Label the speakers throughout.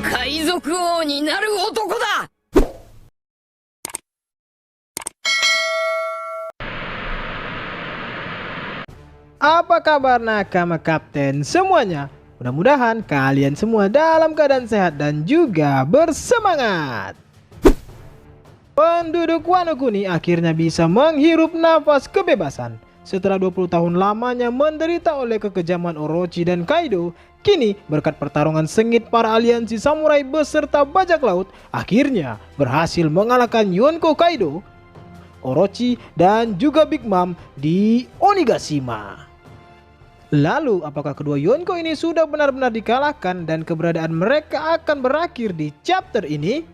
Speaker 1: 海賊王になる男だ。
Speaker 2: Apa kabar nakama kapten semuanya? Mudah-mudahan kalian semua dalam keadaan sehat dan juga bersemangat. Penduduk Wano Kuni akhirnya bisa menghirup nafas kebebasan. Setelah 20 tahun lamanya menderita oleh kekejaman Orochi dan Kaido, kini berkat pertarungan sengit para aliansi samurai beserta bajak laut, akhirnya berhasil mengalahkan Yonko Kaido, Orochi, dan juga Big Mom di Onigashima. Lalu, apakah kedua Yonko ini sudah benar-benar dikalahkan dan keberadaan mereka akan berakhir di chapter ini?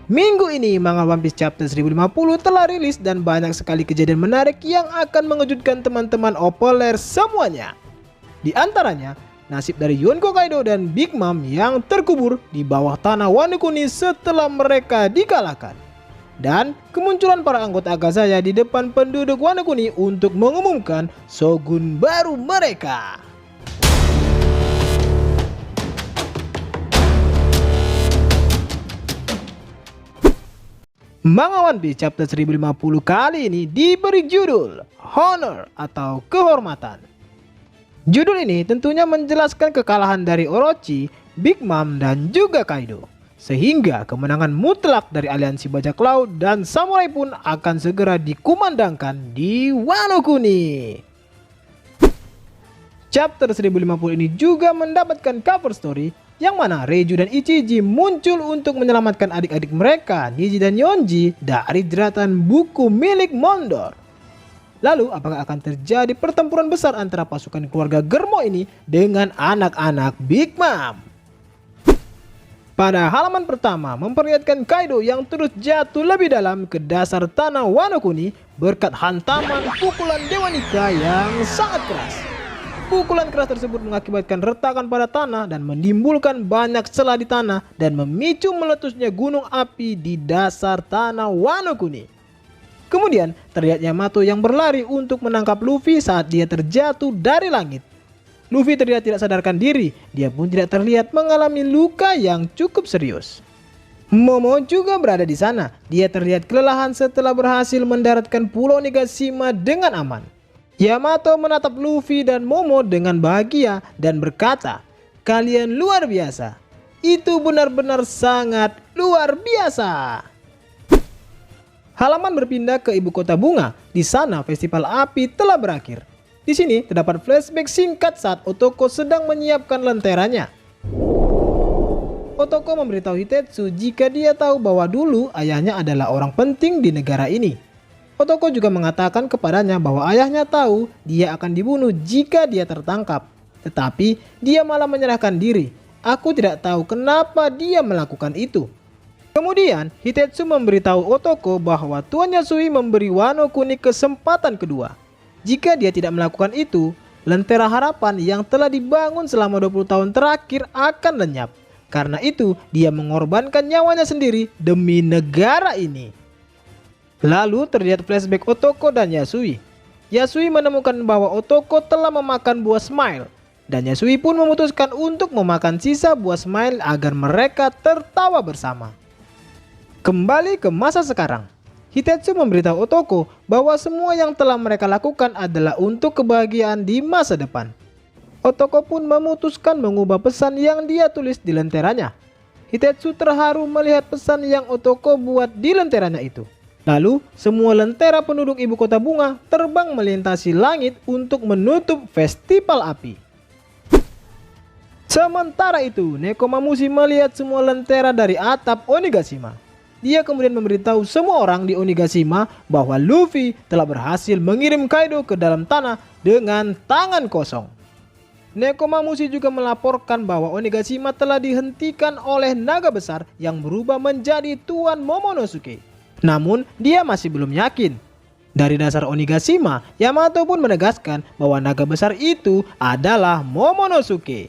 Speaker 2: Minggu ini, manga One Piece chapter 1050 telah rilis dan banyak sekali kejadian menarik yang akan mengejutkan teman-teman Opolers semuanya. Di antaranya, nasib dari Yonko Kaido dan Big Mom yang terkubur di bawah tanah Wano Kuni setelah mereka dikalahkan. Dan kemunculan para anggota Akazaya di depan penduduk Wano Kuni untuk mengumumkan shogun baru mereka. Manga One Piece chapter 1050 kali ini diberi judul Honor atau Kehormatan. Judul ini tentunya menjelaskan kekalahan dari Orochi, Big Mom, dan juga Kaido. Sehingga kemenangan mutlak dari aliansi bajak laut dan samurai pun akan segera dikumandangkan di Wano Kuni. Chapter 1050 ini juga mendapatkan cover story yang mana Reiju dan Ichiji muncul untuk menyelamatkan adik-adik mereka, Niji dan Yonji, dari jeratan buku milik Mondor. Lalu apakah akan terjadi pertempuran besar antara pasukan keluarga Germo ini dengan anak-anak Big Mom? Pada halaman pertama memperlihatkan Kaido yang terus jatuh lebih dalam ke dasar tanah Wano Kuni berkat hantaman pukulan Dewa Nika yang sangat keras. Pukulan keras tersebut mengakibatkan retakan pada tanah dan menimbulkan banyak celah di tanah dan memicu meletusnya gunung api di dasar tanah Wano Kuni. Kemudian terlihat Yamato yang berlari untuk menangkap Luffy saat dia terjatuh dari langit. Luffy terlihat tidak sadarkan diri, dia pun tidak terlihat mengalami luka yang cukup serius. Momo juga berada di sana, dia terlihat kelelahan setelah berhasil mendaratkan Pulau Onigashima dengan aman. Yamato menatap Luffy dan Momo dengan bahagia dan berkata, "Kalian luar biasa, itu benar-benar sangat luar biasa." Halaman berpindah ke ibu kota bunga, di sana festival api telah berakhir. Di sini terdapat flashback singkat saat Otoko sedang menyiapkan lenteranya. Otoko memberitahu Hitetsu jika dia tahu bahwa dulu ayahnya adalah orang penting di negara ini. Otoko juga mengatakan kepadanya bahwa ayahnya tahu dia akan dibunuh jika dia tertangkap. Tetapi dia malah menyerahkan diri. Aku tidak tahu kenapa dia melakukan itu. Kemudian Hitetsu memberitahu Otoko bahwa Tuan Yasui memberi Wano Kuni kesempatan kedua. Jika dia tidak melakukan itu, lentera harapan yang telah dibangun selama 20 tahun terakhir akan lenyap. Karena itu, dia mengorbankan nyawanya sendiri demi negara ini. Lalu terlihat flashback Otoko dan Yasui. Yasui menemukan bahwa Otoko telah memakan buah smile. Dan Yasui pun memutuskan untuk memakan sisa buah smile agar mereka tertawa bersama. Kembali ke masa sekarang. Hitetsu memberitahu Otoko bahwa semua yang telah mereka lakukan adalah untuk kebahagiaan di masa depan. Otoko pun memutuskan mengubah pesan yang dia tulis di lenteranya. Hitetsu terharu melihat pesan yang Otoko buat di lenteranya itu. Lalu, semua lentera penduduk ibu kota bunga terbang melintasi langit untuk menutup festival api. Sementara itu, Nekomamushi melihat semua lentera dari atap Onigashima. Dia kemudian memberitahu semua orang di Onigashima bahwa Luffy telah berhasil mengirim Kaido ke dalam tanah dengan tangan kosong. Nekomamushi juga melaporkan bahwa Onigashima telah dihentikan oleh naga besar yang berubah menjadi Tuan Momonosuke. Namun dia masih belum yakin. Dari dasar Onigashima, Yamato pun menegaskan bahwa naga besar itu adalah Momonosuke.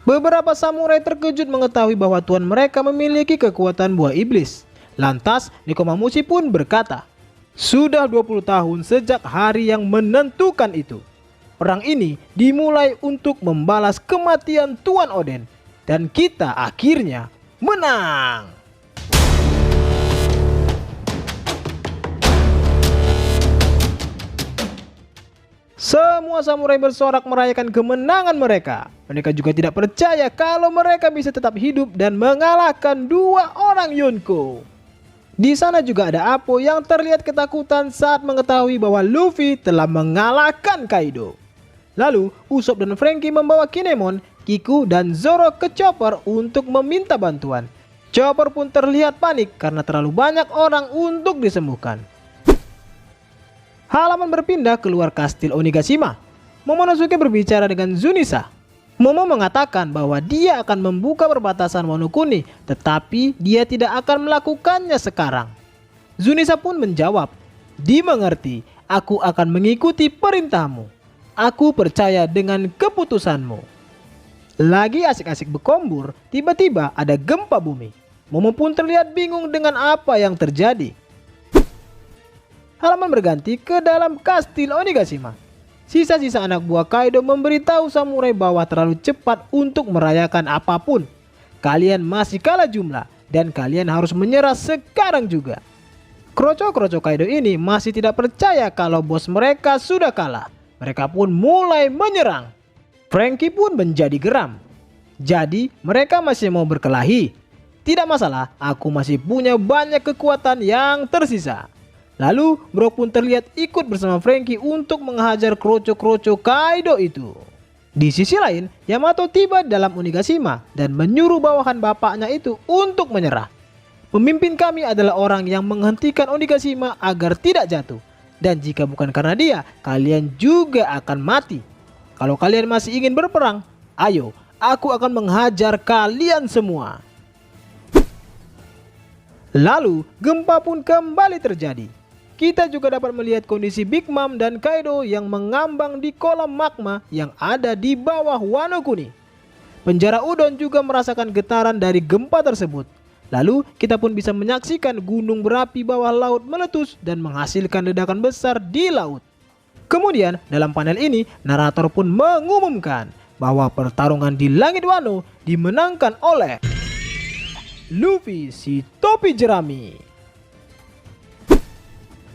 Speaker 2: Beberapa samurai terkejut mengetahui bahwa tuan mereka memiliki kekuatan buah iblis. Lantas Nekomamushi pun berkata, Sudah 20 tahun sejak hari yang menentukan itu. Perang ini dimulai untuk membalas kematian Tuan Oden. Dan kita akhirnya menang. Semua samurai bersorak merayakan kemenangan mereka. Mereka juga tidak percaya kalau mereka bisa tetap hidup dan mengalahkan dua orang Yonko. Di sana juga ada Apo yang terlihat ketakutan saat mengetahui bahwa Luffy telah mengalahkan Kaido. Lalu Usopp dan Franky membawa Kinemon, Kiku, dan Zoro ke Chopper untuk meminta bantuan. Chopper pun terlihat panik karena terlalu banyak orang untuk disembuhkan. Halaman berpindah keluar kastil Onigashima. Momonosuke berbicara dengan Zunisa. Momo mengatakan bahwa dia akan membuka perbatasan Wano Kuni, tetapi dia tidak akan melakukannya sekarang. Zunisa pun menjawab, "Dimengerti, aku akan mengikuti perintahmu. Aku percaya dengan keputusanmu." Lagi asik-asik berkombur, tiba-tiba ada gempa bumi. Momo pun terlihat bingung dengan apa yang terjadi. Halaman berganti ke dalam kastil Onigashima. Sisa-sisa anak buah Kaido memberitahu samurai bahwa terlalu cepat untuk merayakan apapun. Kalian masih kalah jumlah dan kalian harus menyerah sekarang juga. Kroco-kroco Kaido ini masih tidak percaya kalau bos mereka sudah kalah. Mereka pun mulai menyerang. Franky pun menjadi geram. Jadi mereka masih mau berkelahi. Tidak masalah, aku masih punya banyak kekuatan yang tersisa. Lalu Brook pun terlihat ikut bersama Franky untuk menghajar kroco-kroco Kaido itu. Di sisi lain, Yamato tiba dalam Onigashima dan menyuruh bawahan bapaknya itu untuk menyerah. Pemimpin kami adalah orang yang menghentikan Onigashima agar tidak jatuh. Dan jika bukan karena dia, kalian juga akan mati. Kalau kalian masih ingin berperang, ayo, aku akan menghajar kalian semua. Lalu gempa pun kembali terjadi. Kita juga dapat melihat kondisi Big Mom dan Kaido yang mengambang di kolam magma yang ada di bawah Wano Kuni. Penjara Udon juga merasakan getaran dari gempa tersebut. Lalu kita pun bisa menyaksikan gunung berapi bawah laut meletus dan menghasilkan ledakan besar di laut. Kemudian dalam panel ini narator pun mengumumkan bahwa pertarungan di langit Wano dimenangkan oleh Luffy si topi jerami.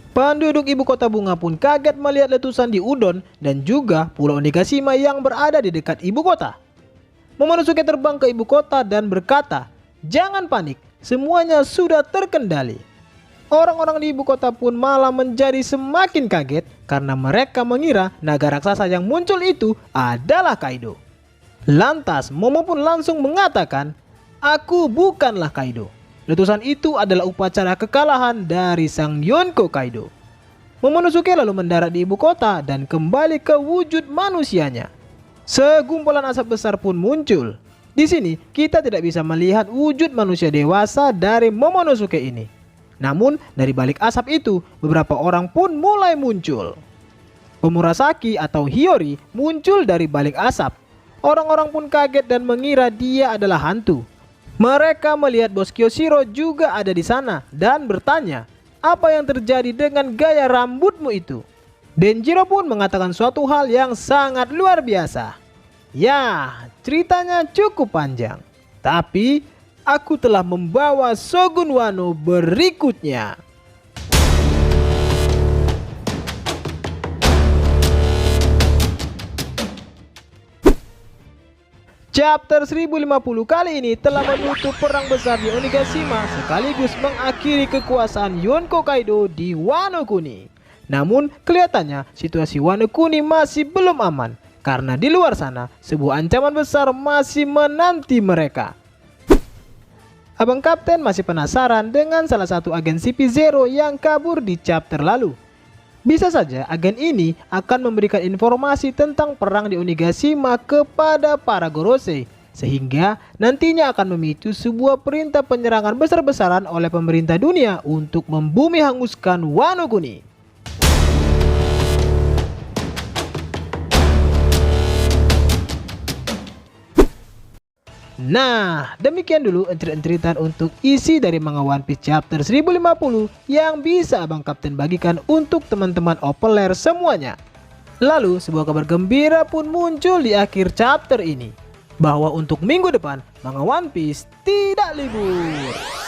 Speaker 2: Penduduk ibu kota bunga pun kaget melihat letusan di Udon dan juga pulau Onigashima yang berada di dekat ibu kota. Momonosuke terbang ke ibu kota dan berkata, "Jangan panik, semuanya sudah terkendali." Orang-orang di ibu kota pun malah menjadi semakin kaget karena mereka mengira naga raksasa yang muncul itu adalah Kaido. Lantas Momo pun langsung mengatakan, "Aku bukanlah Kaido. Letusan itu adalah upacara kekalahan dari sang Yonko Kaido." Momonosuke lalu mendarat di ibu kota dan kembali ke wujud manusianya. Segumpulan asap besar pun muncul. Di sini kita tidak bisa melihat wujud manusia dewasa dari Momonosuke ini. Namun dari balik asap itu beberapa orang pun mulai muncul. Komurasaki atau Hiyori muncul dari balik asap. Orang-orang pun kaget dan mengira dia adalah hantu. Mereka melihat bos Kyoshiro juga ada di sana dan bertanya, "Apa yang terjadi dengan gaya rambutmu itu?" Denjiro pun mengatakan suatu hal yang sangat luar biasa. Ya, ceritanya cukup panjang. Tapi aku telah membawa Shogun Wano berikutnya. Chapter 1050 kali ini telah menutup perang besar di Onigashima sekaligus mengakhiri kekuasaan Yonko Kaido di Wano Kuni. Namun kelihatannya situasi Wano Kuni masih belum aman karena di luar sana sebuah ancaman besar masih menanti mereka. Abang Kapten masih penasaran dengan salah satu agen CP0 yang kabur di chapter lalu. Bisa saja agen ini akan memberikan informasi tentang perang di Onigashima kepada para Gorosei, sehingga nantinya akan memicu sebuah perintah penyerangan besar-besaran oleh pemerintah dunia untuk membumi hanguskan Wano Kuni. Nah, demikian dulu encrit-encritan untuk isi dari manga One Piece chapter 1050 yang bisa Abang Kapten bagikan untuk teman-teman Opeler semuanya. Lalu, sebuah kabar gembira pun muncul di akhir chapter ini, bahwa untuk minggu depan, manga One Piece tidak libur.